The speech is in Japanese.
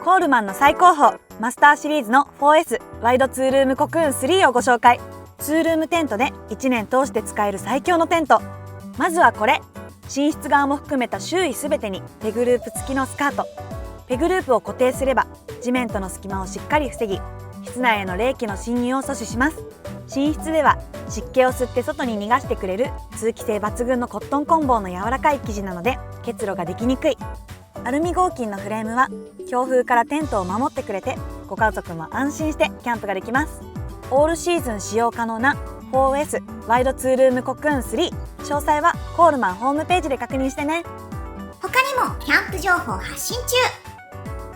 コールマンの最高峰マスターシリーズの 4S ワイドツールームコクーン3をご紹介。ツールームテントで1年通して使える最強のテント。まずはこれ、寝室側も含めた周囲すべてにペグループ付きのスカート。ペグループを固定すれば地面との隙間をしっかり防ぎ、室内への冷気の侵入を阻止します。寝室では湿気を吸って外に逃がしてくれる通気性抜群のコットンコンボーの柔らかい生地なので結露ができにくい。アルミ合金のフレームは強風からテントを守ってくれて、ご家族も安心してキャンプができます。オールシーズン使用可能な 4S ワイドツールームコクーン3、詳細はコールマンホームページで確認してね。他にもキャンプ情報発信中。